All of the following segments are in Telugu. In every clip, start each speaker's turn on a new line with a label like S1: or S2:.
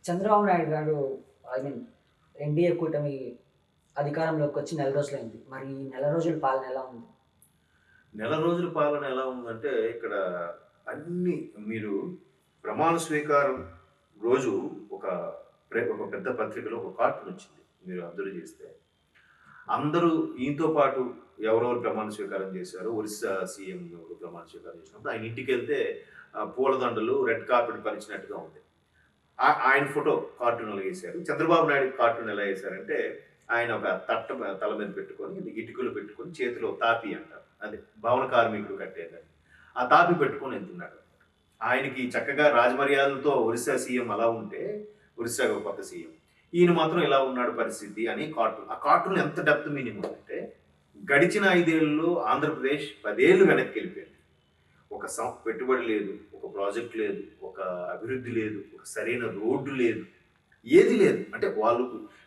S1: చంద్రబాబు నాయుడు గారు ఐ మీన్ ఎన్డీఏ కూటమి అధికారంలోకి వచ్చి నెల రోజులైంది. మరి ఈ నెల రోజుల పాలన ఎలా ఉంది?
S2: నెల రోజుల పాలన ఎలా ఉందంటే, ఇక్కడ అన్నీ మీరు ప్రమాణ స్వీకారం రోజు ఒక ఒక పెద్ద పత్రికలో ఒక కార్టూన్ వచ్చింది. మీరు అబ్జర్వ్ చేస్తే. అందరూ ఈయనతో పాటు ఎవరెవరు ప్రమాణ స్వీకారం చేశారో, ఒరిస్సా సీఎం ఎవరు ప్రమాణ స్వీకారం చేసినప్పుడు ఆయన ఇంటికెళ్తే పూలదండలు, రెడ్ కార్పెట్ పరిచినట్టుగా ఉంది. ఆయన ఫోటో కార్టూన్ అలా వేశారు. చంద్రబాబు నాయుడు కార్టూన్ ఎలా వేశారంటే, ఆయన ఒక తట్ట తల మీద పెట్టుకొని, ఇటుకలు పెట్టుకొని, చేతిలో తాపి అంటారు. అదే భవన కార్మికుడు కట్టేదని. ఆ తాపి పెట్టుకొని వెళ్తున్నాడు. ఆయనకి చక్కగా రాజమర్యాదలతో ఒరిస్సా సీఎం అలా ఉంటే, ఒరిస్సా కొత్త సీఎం. ఈయన మాత్రం ఇలా ఉన్నాడు పరిస్థితి అని కార్టూన్. ఆ కార్టూన్ ఎంత డెప్త్ మీనింగ్ ఉందంటే, గడిచిన 5 ఏళ్లలో ఆంధ్రప్రదేశ్ 10 ఏళ్ళు వెనక్కి వెళ్ళిపోయింది. ఒక పెట్టుబడి లేదు, ఒక ప్రాజెక్ట్ లేదు, ఒక అభివృద్ధి లేదు, ఒక సరైన రోడ్డు లేదు, ఏది లేదు. అంటే వాళ్ళు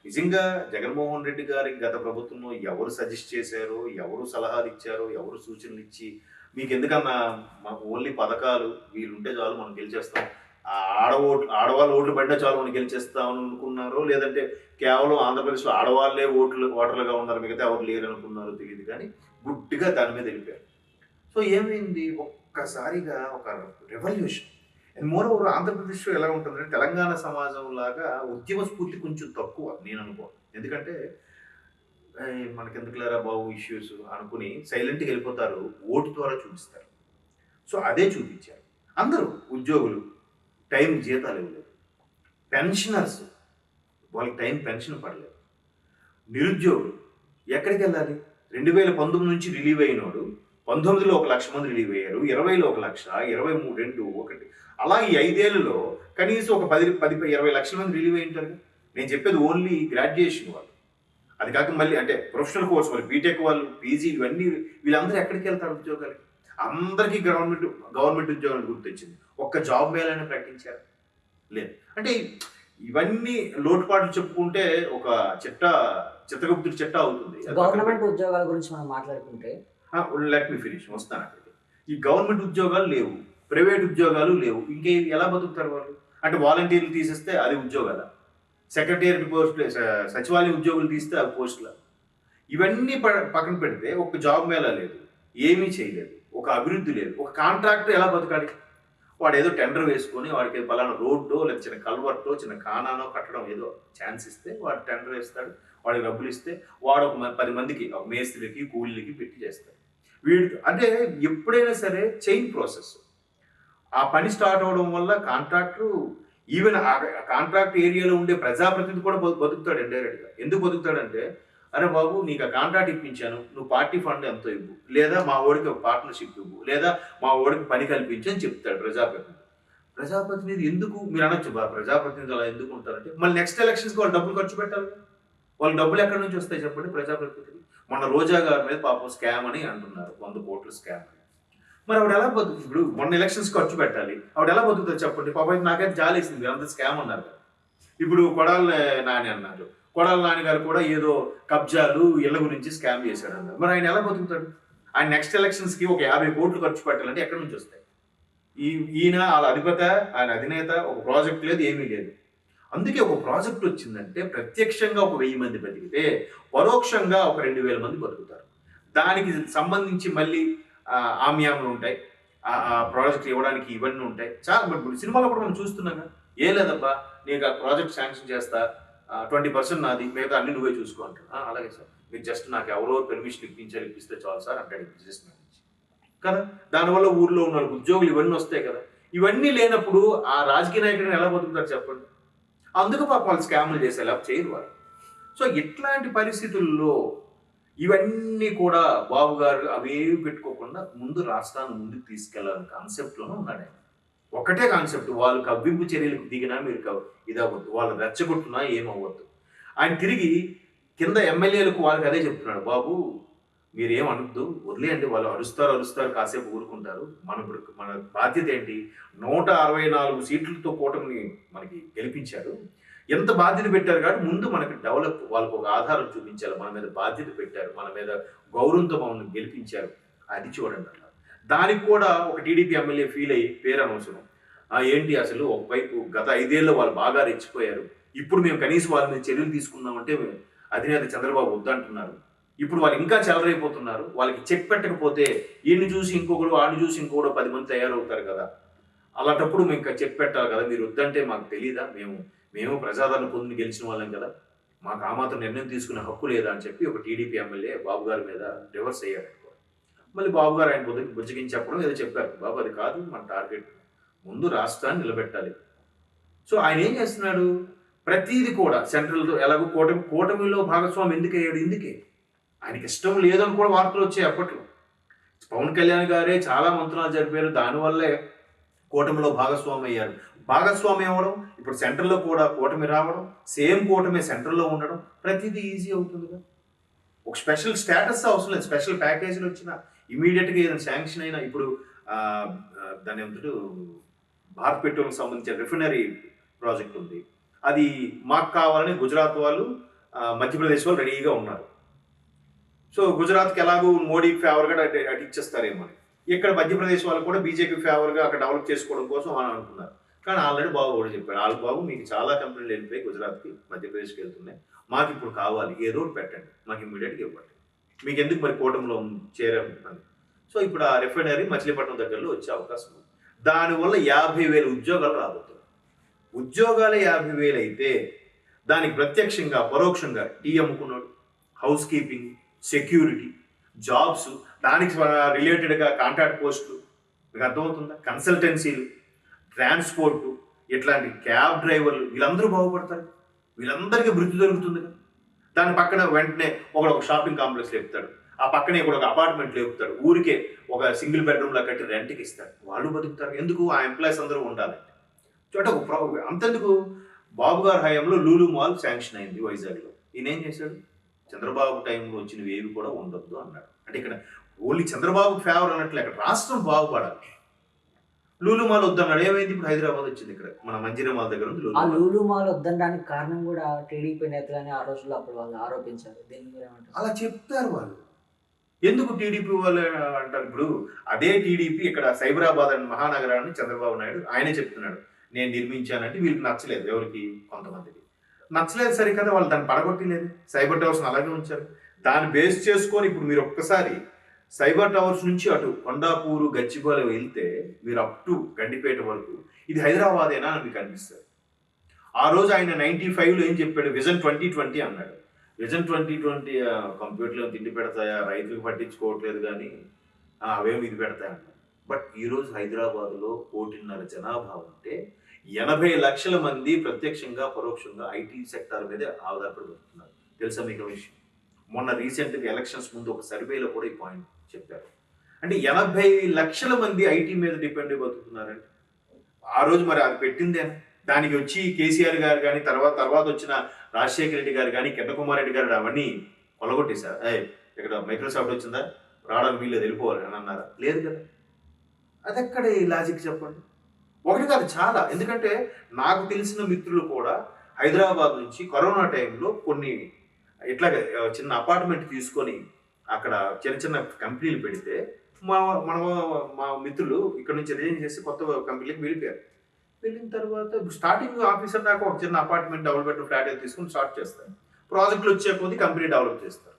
S2: నిజంగా జగన్మోహన్ రెడ్డి గారికి గత ప్రభుత్వంలో ఎవరు సజెస్ట్ చేశారో, ఎవరు సలహాలు ఇచ్చారో, ఎవరు సూచనలు ఇచ్చి మీకు ఎందుకన్నా మాకు ఓన్లీ పథకాలు వీళ్ళుంటే చాలు మనం గెలిచేస్తాం, ఆడవాళ్ళు ఓట్లు పడినా చాలు మనం గెలిచేస్తాం అనుకున్నారో, లేదంటే కేవలం ఆంధ్రప్రదేశ్లో ఆడవాళ్ళే ఓటర్లుగా ఉన్నారు, మిగతా ఎవరు లేరు అనుకున్నారో తెలియదు, కానీ గుడ్డిగా దాని మీద వెళ్ళిపోయారు. సో ఏమైంది, ఒక్కసారిగా ఒక రెవల్యూషన్. అండ్ మోర్ ఓవర్ ఆంధ్రప్రదేశ్లో ఎలా ఉంటుందంటే, తెలంగాణ సమాజం లాగా ఉద్యమ స్ఫూర్తి కొంచెం తక్కువ నేను అనుకోను. ఎందుకంటే మనకెందుకులేరా బాబు ఇష్యూస్ అనుకుని సైలెంట్గా వెళ్ళిపోతారు, ఓటు ద్వారా చూపిస్తారు. సో అదే చూపించారు. అందరూ ఉద్యోగులు టైం జీతాలు ఇవ్వలేదు, పెన్షనర్స్ వాళ్ళకి టైం పెన్షన్ పడలేదు, నిరుద్యోగులు ఎక్కడికి వెళ్ళాలి? 2019 నుంచి రిలీవ్ అయినోడు 19లో 1,00,000 మంది రిలీవ్ అయ్యారు, 20లో 1,00,000, 23 2 1 అలా ఈ 5 ఏళ్లలో కనీసం ఒక 20 లక్షల మంది రిలీవ్ అయి ఉంటారు. నేను చెప్పేది ఓన్లీ గ్రాడ్యుయేషన్ వాళ్ళు, అది కాక మళ్ళీ అంటే ప్రొఫెషనల్ కోర్స్ వాళ్ళు, బీటెక్ వాళ్ళు, పీజీ ఇవన్నీ వీళ్ళందరూ ఎక్కడికి వెళ్తారు ఉద్యోగాలకి? అందరికీ గవర్నమెంట్ ఉద్యోగాలు గుర్తొచ్చింది. ఒక్క జాబ్ మేళని ప్రకటించారు లేదు. అంటే ఇవన్నీ లోటుపాట్లు చెప్పుకుంటే ఒక చిత్తగుప్తుడి చిట్ట అవుతుంది.
S1: గవర్నమెంట్ ఉద్యోగాల గురించి మనం మాట్లాడుకుంటే
S2: లెట్ మీ ఫినిష్, వస్తాను అక్కడికి. ఈ గవర్నమెంట్ ఉద్యోగాలు లేవు, ప్రైవేట్ ఉద్యోగాలు లేవు, ఇంకే ఎలా బతుకుతారు వాళ్ళు? అంటే వాలంటీర్లు తీసేస్తే అది ఉద్యోగాల, సెక్రటేరియట్ పోస్టులు, సచివాలయ ఉద్యోగులు తీస్తే అది పోస్టుల. ఇవన్నీ పక్కన పెడితే ఒక జాబ్ మేళా లేదు, ఏమీ చేయలేదు, ఒక అభివృద్ధి లేదు. ఒక కాంట్రాక్టర్ ఎలా బతకాలి? వాడు ఏదో టెండర్ వేసుకొని వాడికి పలానా రోడ్డో లేదా చిన్న కల్వర్టో చిన్న కానానో కట్టడం ఏదో ఛాన్స్ ఇస్తే వాడు టెండర్ వేస్తాడు, వాడికి డబ్బులు ఇస్తే వాడు ఒక 10 మందికి, ఒక మేస్త్రికి కూలీలకి పెట్టి చేస్తాడు. వీడు అంటే ఎప్పుడైనా సరే చైన్ ప్రాసెస్. ఆ పని స్టార్ట్ అవడం వల్ల కాంట్రాక్టర్, ఈవెన్ ఆ కాంట్రాక్ట్ ఏరియాలో ఉండే ప్రజాప్రతినిధి కూడా బతుకుతాడు ఇండైరెక్ట్గా. ఎందుకు బతుకుతాడంటే, అరే బాబు నీకు ఆ కాంట్రాక్ట్ ఇప్పించాను, నువ్వు పార్టీ ఫండ్ ఎంతో ఇవ్వు, లేదా మా ఓడికి ఒక పార్ట్నర్షిప్ ఇవ్వు, లేదా మా ఓడికి పని కల్పించు అని చెప్తాడు ప్రజాప్రతినిధి. ప్రజాప్రతినిధి ఎందుకు మీరు అనొచ్చు, ప్రజాప్రతినిధి అలా ఎందుకు ఉంటారంటే, మళ్ళీ నెక్స్ట్ ఎలక్షన్స్కి వాళ్ళు డబ్బులు ఖర్చు పెట్టాలి. వాళ్ళు డబ్బులు ఎక్కడి నుంచి వస్తాయి చెప్పండి ప్రజాప్రతినిధులు? మన రోజా గారి మీద పాపం స్కామ్ అని అంటున్నారు, 100 కోట్ల స్కామ్ అని. మరి ఆవిడ ఎలా బతుకు? ఇప్పుడు మొన్న ఎలక్షన్స్ ఖర్చు పెట్టాలి, ఆవిడ ఎలా బతుకుతుంది చెప్పండి? పాపం నాకైతే జాలేసింది, అంత స్కామ్ అన్నారు కదా. ఇప్పుడు కొడాలి నాని అన్నారు, కొడాలి నాని గారు కూడా ఏదో కబ్జాలు ఇళ్ల గురించి స్కామ్ చేశాడు అన్నారు. మరి ఆయన ఎలా బతుకుతాడు? ఆయన నెక్స్ట్ ఎలక్షన్స్కి ఒక 50 కోట్లు ఖర్చు పెట్టాలంటే ఎక్కడి నుంచి వస్తాయి? ఈయన వాళ్ళ ఆయన అధినేత ఒక ప్రాజెక్ట్ లేదు, ఏమీ లేదు. అందుకే ఒక ప్రాజెక్ట్ వచ్చిందంటే ప్రత్యక్షంగా ఒక 1000 మంది బతికితే పరోక్షంగా ఒక 2000 మంది బతుకుతారు. దానికి సంబంధించి మళ్ళీ ఆమ్యాములు ఉంటాయి, ఆ ప్రాజెక్ట్ ఇవ్వడానికి ఇవన్నీ ఉంటాయి. చాలా ఇప్పుడు సినిమాలో కూడా మనం చూస్తున్నాం కదా, ఏ లేదబ్బా నీకు ఆ ప్రాజెక్ట్ శాంక్షన్ చేస్తా, 20% నాది, మిగతా అన్ని నువ్వే చూసుకో అంటాడు. అలాగే సార్, మీరు జస్ట్ నాకు ఎవరో పెర్మిషన్ ఇప్పిస్తే చాలు సార్ అంటాడు బిజినెస్ మ్యాన్ కదా. దానివల్ల ఊర్లో ఉన్న ఉద్యోగులు ఇవన్నీ వస్తాయి కదా. ఇవన్నీ లేనప్పుడు ఆ రాజకీయ నాయకుడిని ఎలా బతుకుతారు చెప్పండి? అందుకు పాప వాళ్ళు స్కామ్లు చేసేలా చేయరు వాళ్ళు. సో ఇట్లాంటి పరిస్థితుల్లో ఇవన్నీ కూడా బాబు గారు అవేవి పెట్టుకోకుండా ముందు రాష్ట్రాన్ని ముందుకు తీసుకెళ్లాలని కాన్సెప్ట్లోనే ఉన్నాడు ఆయన. ఒకటే కాన్సెప్ట్, వాళ్ళు కవ్వింపు చర్యలకు దిగినా మీరు ఇదవ్వద్దు, వాళ్ళు రెచ్చగొట్టున్నా ఏమవ్వద్దు. ఆయన తిరిగి కింద ఎమ్మెల్యేలకు వాళ్ళకి అదే చెప్తున్నాడు, బాబు మీరేం అనొద్దు, వదిలేయండి, వాళ్ళు అరుస్తారు కాసేపు ఊరుకుంటారు. మన బాధ్యత ఏంటి? 164 సీట్లతో కూటమిని మనకి గెలిపించారు, ఎంత బాధ్యత పెట్టారు కాబట్టి ముందు మనకి డెవలప్, వాళ్ళకు ఒక ఆధారం చూపించాలి, మన మీద బాధ్యత పెట్టారు, మన మీద గౌరవంతో మమ్మల్ని గెలిపించారు, అది చూడండి అన్నారు. దానికి కూడా ఒక టీడీపీ ఎమ్మెల్యే ఫీల్ అయ్యి, పేరు అనవసరం, ఏంటి అసలు ఒకవైపు గత 5 ఏళ్ళు వాళ్ళు బాగా రెచ్చిపోయారు, ఇప్పుడు మేము కనీసం వాళ్ళ మీద చర్యలు తీసుకున్నామంటే అధినేత చంద్రబాబు వద్దంటున్నారు, ఇప్పుడు వాళ్ళు ఇంకా చెలరైపోతున్నారు, వాళ్ళకి చెక్ పెట్టకపోతే ఈయన్ని చూసి ఇంకొకడు వాడిని చూసి ఇంకొకడు 10 మంది తయారవుతారు కదా, అలాంటప్పుడు మేము ఇంకా చెక్ పెట్టాలి కదా, మీరు వద్దంటే మాకు తెలీదా, మేము ప్రజాదరణ పొంది గెలిచిన వాళ్ళం కదా, మాకు ఆ మాత్రం నిర్ణయం తీసుకునే హక్కు లేదా అని చెప్పి ఒక టీడీపీ ఎమ్మెల్యే బాబు గారి మీద రివర్స్ అయ్యాడు. మళ్ళీ బాబు గారు ఆయన బుజ్జగించి చెప్పడం ఏదో చెప్పారు, బాబు అది కాదు మన టార్గెట్, ముందు రాష్ట్రాన్ని నిలబెట్టాలి. సో ఆయన ఏం చేస్తున్నాడు, ప్రతిదీ కూడా సెంట్రల్తో ఎలాగో కూటమిలో భాగస్వామి ఎందుకు అయ్యాడు, ఎందుకే ఆయనకి ఇష్టం లేదని కూడా వార్తలు వచ్చాయి అప్పట్లో. పవన్ కళ్యాణ్ గారే చాలా మంత్రాలు జరిపారు, దానివల్లే కూటమిలో భాగస్వామి అయ్యారు. భాగస్వామి అవ్వడం, ఇప్పుడు సెంట్రల్లో కూడా కూటమి రావడం, సేమ్ కూటమి సెంట్రల్లో ఉండడం, ప్రతిదీ ఈజీ అవుతుందిగా. ఒక స్పెషల్ స్టేటస్ అవసరం లేదు, స్పెషల్ ప్యాకేజీలు వచ్చినా ఇమీడియట్గా ఏదైనా శాంక్షన్ అయినా, ఇప్పుడు దాని ఏమంటారు భారత్ పెట్రోల్కి సంబంధించిన రిఫైనరీ ప్రాజెక్ట్ ఉంది, అది మాకు కావాలని గుజరాత్ వాళ్ళు మధ్యప్రదేశ్ వాళ్ళు రెడీగా ఉన్నారు. సో గుజరాత్కి ఎలాగూ మోడీకి ఫేవర్గా అటు ఇచ్చేస్తారేమో అని, ఇక్కడ మధ్యప్రదేశ్ వాళ్ళు కూడా బీజేపీ ఫేవర్గా అక్కడ డెవలప్ చేసుకోవడం కోసం అని అనుకున్నారు. కానీ ఆల్రెడీ బాబు కూడా చెప్పాడు, ఆల్ బాబు మీకు చాలా కంపెనీలు వెళ్ళిపోయి గుజరాత్కి మధ్యప్రదేశ్కి వెళ్తున్నాయి, మాకు ఇప్పుడు కావాలి, ఏదో ఒకటి పెట్టండి, మాకు ఇమ్మీడియట్గా ఇవ్వండి, మీకు ఎందుకు మరి కూటమిలో చేరాను. సో ఇప్పుడు ఆ రిఫైనరీ మచిలీపట్నం దగ్గరలో వచ్చే అవకాశం ఉంది, దానివల్ల 50,000 ఉద్యోగాలు రాబోతున్నాయి. ఉద్యోగాలు 50,000 అయితే దానికి ప్రత్యక్షంగా పరోక్షంగా టీ అమ్ముకున్నాడు, హౌస్ కీపింగ్, సెక్యూరిటీ, జాబ్స్, దానికి రిలేటెడ్గా కాంట్రాక్ట్ పోస్టులు, మీకు అర్థమవుతుందా, కన్సల్టెన్సీలు, ట్రాన్స్పోర్టు, ఇట్లాంటి క్యాబ్ డ్రైవర్లు, వీళ్ళందరూ బాగుపడతారు, వీళ్ళందరికీ వృత్తి దొరుకుతుంది కదా. దాని పక్కన వెంటనే ఒక షాపింగ్ కాంప్లెక్స్ లేపుతాడు, ఆ పక్కనే కూడా ఒక అపార్ట్మెంట్ లేపుతాడు, ఊరికే ఒక సింగిల్ బెడ్రూమ్లో కట్టి రెంట్కి ఇస్తాడు, వాళ్ళు బతుకుతారు. ఎందుకు, ఆ ఎంప్లాయీస్ అందరూ ఉండాలంటే. చోట అంతెందుకు, బాబు గారి హయాంలో లూలు మాల్ శాంక్షన్ అయింది వైజాగ్లో, ఈయన ఏం చేశాడు, చంద్రబాబు టైంలో వచ్చినవి ఏవి కూడా ఉండొద్దు అన్నాడు. అంటే ఇక్కడ ఓన్లీ చంద్రబాబు ఫేవర్ అన్నట్లు, అక్కడ రాష్ట్రం బాగుపడాలి. లూలు మాల్ వద్దన్నాడు, ఏమైంది, ఇప్పుడు హైదరాబాద్ వచ్చింది, ఇక్కడ మన మంజీరా మాల్ దగ్గర ఉంది
S1: ఆ లూలు మాల్ వద్దనడానికి కారణం కూడా టీడీపీ నేతలని ఆ రోజుల్లో అప్పుడు వాళ్ళు ఆరోపించారు. దీని మీద ఏమంటారు?
S2: అలా చెప్తారు వాళ్ళు, ఎందుకు టీడీపీ వాళ్ళు అంటారు. ఇప్పుడు అదే టీడీపీ ఇక్కడ సైబరాబాద్ అనే మహానగరాన్ని చంద్రబాబు నాయుడు ఆయనే చెప్తున్నాడు, నేను నిర్మించానంటే వీళ్ళకి నచ్చలేదు, ఎవరికి, కొంతమందికి నచ్చలేదు, సరికదా వాళ్ళు దాన్ని పడగొట్టలేదు, సైబర్ టవర్స్ని అలాగే ఉంచారు. దాన్ని బేస్ చేసుకొని ఇప్పుడు మీరు ఒక్కసారి సైబర్ టవర్స్ నుంచి అటు కొండాపూరు గచ్చిబౌలి వెళ్తే మీరు అప్ టు గండిపేట వరకు ఇది హైదరాబాదేనా అని మీకు అనిపిస్తుంది. ఆ రోజు ఆయన 95లో ఏం చెప్పాడు, విజన్ 2020 అన్నాడు. విజన్ 2020 కంప్యూటర్లో తిండి పెడతాయా, రైతులకు పట్టించుకోవట్లేదు కానీ అవేమి ఇది పెడతాయి అన్నాడు. బట్ ఈరోజు హైదరాబాద్లో 1.5 కోటి జనాభా ఉంటే 80 లక్షల మంది ప్రత్యక్షంగా పరోక్షంగా ఐటీ సెక్టార్ మీద ఆధారపడి బతుకుతున్నారు. తెలుసా మీకు విషయం? మొన్న రీసెంట్గా ఎలక్షన్స్ ముందు ఒక సర్వేలో కూడా ఈ పాయింట్ చెప్పారు. అంటే 80 లక్షల మంది ఐటీ మీద డిపెండ్ అయి బతుకుతున్నారంటే ఆ రోజు మరి అది పెట్టిందే. దానికి వచ్చి కేసీఆర్ గారు కానీ తర్వాత వచ్చిన రాజశేఖర రెడ్డి గారు కానీ కిరణ్ కుమార్ రెడ్డి గారు అవన్నీ కొలగొట్టేశారు. ఇక్కడ మైక్రోసాఫ్ట్ వచ్చిందా, రావడానికి వీళ్ళు వెళ్ళిపోవాలి అని అన్నారా? లేదు కదా. అది ఎక్కడ ఈ లాజిక్ చెప్పండి. ఒకటి కాదు చాలా, ఎందుకంటే నాకు తెలిసిన మిత్రులు కూడా హైదరాబాద్ నుంచి కరోనా టైంలో కొన్ని ఇట్లాగే చిన్న అపార్ట్మెంట్ తీసుకొని అక్కడ చిన్న చిన్న కంపెనీలు పెడితే మా మిత్రులు ఇక్కడ నుంచి రిజైన్ చేసి కొత్త కంపెనీకి వెళ్ళిపోయారు. వెళ్ళిన తర్వాత స్టార్టింగ్ ఆఫీసర్ దాకా ఒక చిన్న అపార్ట్మెంట్ డబుల్ బెడ్రూమ్ ఫ్లాట్ తీసుకుని స్టార్ట్ చేస్తారు, ప్రాజెక్టులు వచ్చే కొద్ది కంపెనీ డెవలప్ చేస్తారు.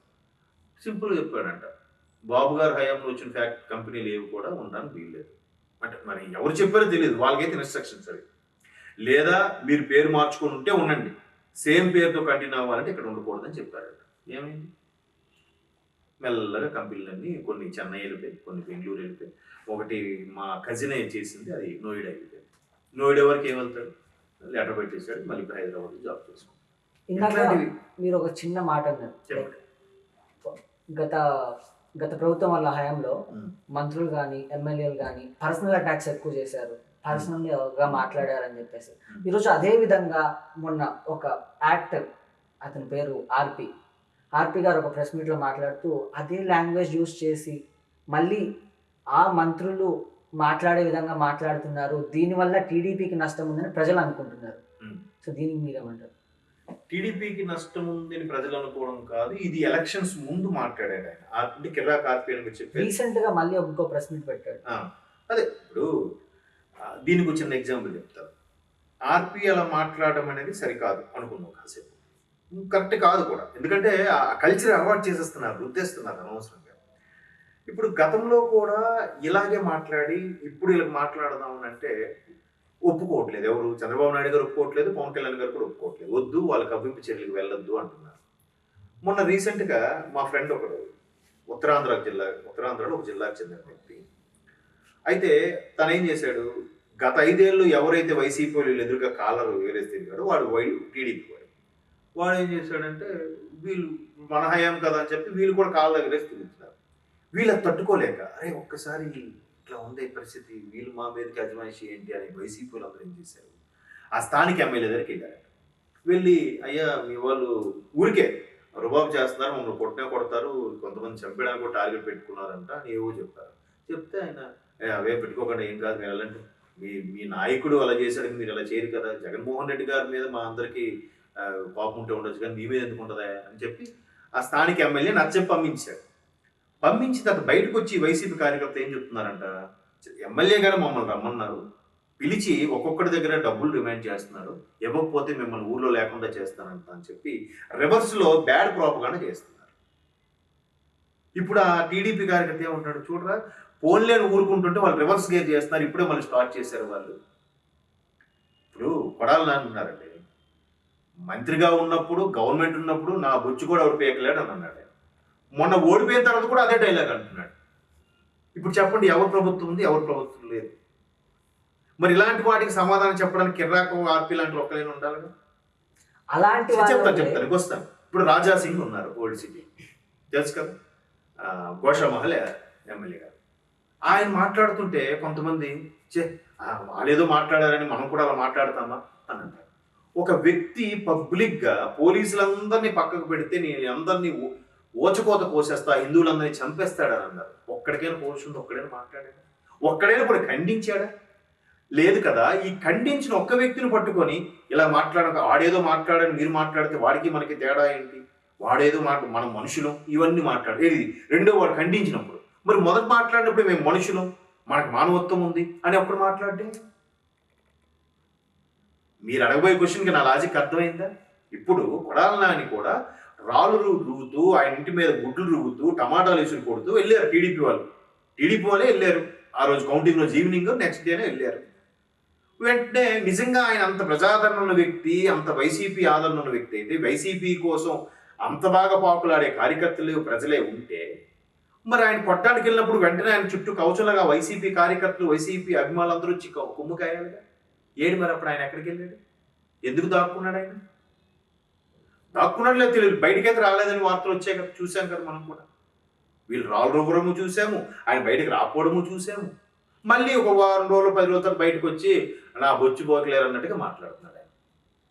S2: సింపుల్గా చెప్పాడంట, బాబు గారు హయాంలో వచ్చిన కంపెనీలు ఏవి కూడా ఉండడానికి వీల్లేదు. అంటే మరి ఎవరు చెప్పారో తెలియదు, వాళ్ళకైతే ఇన్స్ట్రక్షన్స్ అవి. లేదా మీరు పేరు మార్చుకొని ఉంటే ఉండండి, సేమ్ పేరుతో కంటిన్యూ అవ్వాలంటే ఇక్కడ ఉండకూడదని చెప్పారట. ఏమైంది, మెల్లగా కంపెనీలన్నీ కొన్ని చెన్నై వెళ్ళిపోయి, కొన్ని బెంగళూరు వెళ్ళిపోయి, ఒకటి మా కజిన్ చేసింది అది నోయిడా వెళ్ళిపోయింది. నోయిడా వరకు ఏమవుతాడు, లెటర్ పెట్టేశాడు, మళ్ళీ ఇప్పుడు హైదరాబాద్లో జాబ్ చేసుకుంటాడు.
S1: మీరు ఒక చిన్న మాట అన్నారు, గత ప్రభుత్వం వాళ్ళ హయాంలో మంత్రులు కానీ ఎమ్మెల్యేలు కానీ పర్సనల్ అటాక్స్ ఎక్కువ చేశారు, పర్సనల్గా మాట్లాడారని చెప్పేసి. ఈరోజు అదే విధంగా మొన్న ఒక యాక్టర్, అతని పేరు ఆర్పి గారు ఒక ప్రెస్ మీట్లో మాట్లాడుతూ అదే లాంగ్వేజ్ యూజ్ చేసి మళ్ళీ ఆ మంత్రులు మాట్లాడే విధంగా మాట్లాడుతున్నారు, దీనివల్ల టీడీపీకి నష్టం ఉందని ప్రజలు అనుకుంటున్నారు. సో దీనికి మీరేమంటారు?
S2: టీడీపీకి నష్టం ఉందని ప్రజలు అనుకోవడం కాదు, ఇది ఎలక్షన్స్ ముందు మాట్లాడాడు ఆయన. అంటే కిర్రా కార్పీ అని చెప్పి
S1: రీసెంట్ గా మళ్ళీ ఇంకో ప్రెస్ మీట్ పెట్టాడు.
S2: అదే ఇప్పుడు దీనికి ఒక చిన్న ఎగ్జాంపుల్ చెప్తాను. ఆర్పి అలా మాట్లాడడం అనేది సరికాదు అనుకున్నాం కాసేపు. కరెక్ట్ కాదు కూడా, ఎందుకంటే ఆ కల్చర్ అలవాటు చేసేస్తున్నారు, రుద్దేస్తున్నారు అనవసరంగా. ఇప్పుడు గతంలో కూడా ఇలాగే మాట్లాడి ఇప్పుడు ఇలా మాట్లాడదాం అంటే ఒప్పుకోవట్లేదు. ఎవరు? చంద్రబాబు నాయుడు గారు ఒప్పుకోవట్లేదు, పవన్ కళ్యాణ్ గారు కూడా ఒప్పుకోవట్లేదు. వద్దు, వాళ్ళ కవ్వింపు చర్యలకు వెళ్ళొద్దు అంటున్నారు. మొన్న రీసెంట్గా మా ఫ్రెండ్ ఒకడు ఉత్తరాంధ్రలో ఒక జిల్లాకు చెందిన వ్యక్తి. అయితే తను ఏం చేశాడు, గత 5 ఏళ్ళు ఎవరైతే వైసీపీ వాళ్ళు ఎదురుగా కాలరు ఎగరేసి తిరిగాడో వాడు టీడీపీ వాడు ఏం చేశాడంటే, వీళ్ళు మన హయాం కదా అని చెప్పి వీళ్ళు కూడా కాళ్ళు ఎగరేసి తిరుగుతున్నారు. వీళ్ళు అది తట్టుకోలేక, అరే ఒక్కసారి ఇట్లా ఉంది పరిస్థితి, వీళ్ళు మా మీదకి అజమాయిషి ఏంటి అని వైసీపీ వాళ్ళు అందరూ ఏం చేశారు, ఆ స్థానిక ఎమ్మెల్యే దగ్గరికి వెళ్ళారట. వెళ్ళి, అయ్యా మీ వాళ్ళు ఊరికే రుబాబు చేస్తున్నారు, మమ్మల్ని కొట్టినా కొడతారు, కొంతమంది చంపడానికి కూడా టార్గెట్ పెట్టుకున్నారంట అని ఏవో చెప్పారు. చెప్తే ఆయన, అవే పెట్టుకోకుండా ఏం కాదు, మీరు వెళ్ళండి, మీ నాయకుడు అలా చేశాడు, మీరు అలా చేయరు కదా, జగన్మోహన్ రెడ్డి గారి మీద మా అందరికీ కోపం ఉంటే ఉండొచ్చు కానీ మీ మీద ఎందుకు ఉంటుందా అని చెప్పి ఆ స్థానిక ఎమ్మెల్యే నచ్చని పంపించాడు. పంపించి తర్వాత బయటకు వచ్చి వైసీపీ కార్యకర్త ఏం చెప్తున్నారంట, ఎమ్మెల్యే గారు మమ్మల్ని రమ్మన్నారు, పిలిచి ఒక్కొక్కటి దగ్గర డబ్బులు డిమాండ్ చేస్తున్నారు, ఇవ్వకపోతే మిమ్మల్ని ఊర్లో లేకుండా చేస్తానంట అని చెప్పి రివర్స్లో బ్యాడ్ ప్రోపగాండా చేస్తున్నారు. ఇప్పుడు ఆ టీడీపీ కార్యకర్త ఏమంటాడు, చూడరా పోన్లేని ఊరుకుంటుంటే వాళ్ళు రివర్స్ గేర్ చేస్తున్నారు, ఇప్పుడే మళ్ళీ స్టార్ట్ చేశారు వాళ్ళు. ఇప్పుడు కొడాలని అంటున్నారండి, మంత్రిగా ఉన్నప్పుడు గవర్నమెంట్ ఉన్నప్పుడు నా బొచ్చు కూడా ఎవరు పేకలేడు అని అన్నాడు. మొన్న ఓడిపోయిన తర్వాత కూడా అదే డైలాగ్ అంటున్నాడు. ఇప్పుడు చెప్పండి, ఎవరు ప్రభుత్వం ఉంది, ఎవరు ప్రభుత్వం లేదు? మరి ఇలాంటి వాటికి సమాధానం చెప్పడానికి కిర్రాకు ఆర్పి లాంటి ఒక్కలైనా ఉండాలి.
S1: అలాంటి
S2: చెప్తాను వస్తాను. ఇప్పుడు రాజా సింగ్ ఉన్నారు, ఓల్డ్ సిటీ తెలుసు కదా, గోషామహల్ ఎమ్మెల్యే గారు. ఆయన మాట్లాడుతుంటే కొంతమంది వాళ్ళేదో మాట్లాడారని మనం కూడా అలా మాట్లాడతామా అని అంటారు. ఒక వ్యక్తి పబ్లిక్గా పోలీసులందరినీ పక్కకు పెడితే నేను అందరినీ ఓచకోత కోసేస్తా, హిందువులందరినీ చంపేస్తాడని అన్నారు. ఒక్కడికైనా పోలీసులు ఒక్కడైనా మాట్లాడాడు? ఒక్కడైనా కూడా ఖండించాడా? లేదు కదా. ఈ ఖండించిన ఒక్క వ్యక్తిని పట్టుకొని ఇలా మాట్లాడక, వాడేదో మాట్లాడని మీరు మాట్లాడితే వాడికి మనకి తేడా ఏంటి, వాడేదో మనం మనుషులం, ఇవన్నీ ఏది రెండో వాడు ఖండించినప్పుడు. మరి మొదటి మాట్లాడినప్పుడు మేము మనుషులం, మనకు మానవత్వం ఉంది అని అప్పుడు మాట్లాడితే, మీరు అడగబోయే క్వశ్చన్కి నా లాజిక్ అర్థమైందా? ఇప్పుడు కొడాలి నాని కూడా రాళ్ళు రువ్వుతూ, ఆయన ఇంటి మీద గుడ్లు రువ్వుతూ, టమాటాలు వేసులు కొడుతూ వెళ్ళారు టీడీపీ వాళ్ళే వెళ్ళారు. ఆ రోజు కౌంటింగ్ రోజు ఈవినింగ్, నెక్స్ట్ డేనే వెళ్ళారు. వెంటనే నిజంగా ఆయన అంత ప్రజాదరణ ఉన్న వ్యక్తి, అంత వైసీపీ ఆదరణ ఉన్న వ్యక్తి అయితే, వైసీపీ కోసం అంత బాగా పాకులాడే కార్యకర్తలు ప్రజలే ఉంటే, మరి ఆయన కొట్టడానికి వెళ్ళినప్పుడు వెంటనే ఆయన చుట్టూ కౌచలగా వైసీపీ కార్యకర్తలు, వైసీపీ అభిమానులందరూ వచ్చి కొమ్ము కాయాలిగా. ఏడు మరి అప్పుడు ఆయన ఎక్కడికి వెళ్ళాడు? ఎందుకు దాక్కున్నాడు? ఆయన దాక్కున్నాడు లేదు తెలియదు, బయటకైతే రాలేదని వార్తలు వచ్చాయి కదా, చూసాం కదా మనం కూడా. వీళ్ళు రాళ్ళు రువ్వడము చూసాము, ఆయన బయటకు రాకపోవడము చూసాము. మళ్ళీ ఒక వారం రోజులు 10 రోజుల తర్వాత బయటకు వచ్చి నా బొచ్చు పోకలేరు అన్నట్టుగా మాట్లాడుతున్నాడు ఆయన.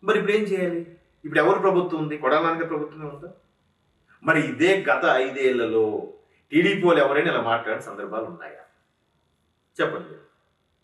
S2: మరి ఇప్పుడు ఏం చేయాలి? ఇప్పుడు ఎవరు ప్రభుత్వం ఉంది? కొడాలి ప్రభుత్వమే ఉందా? మరి ఇదే గత 5 ఏళ్లలో టీడీపీ వాళ్ళు ఎవరైనా ఇలా మాట్లాడిన సందర్భాలు ఉన్నాయా? చెప్పండి.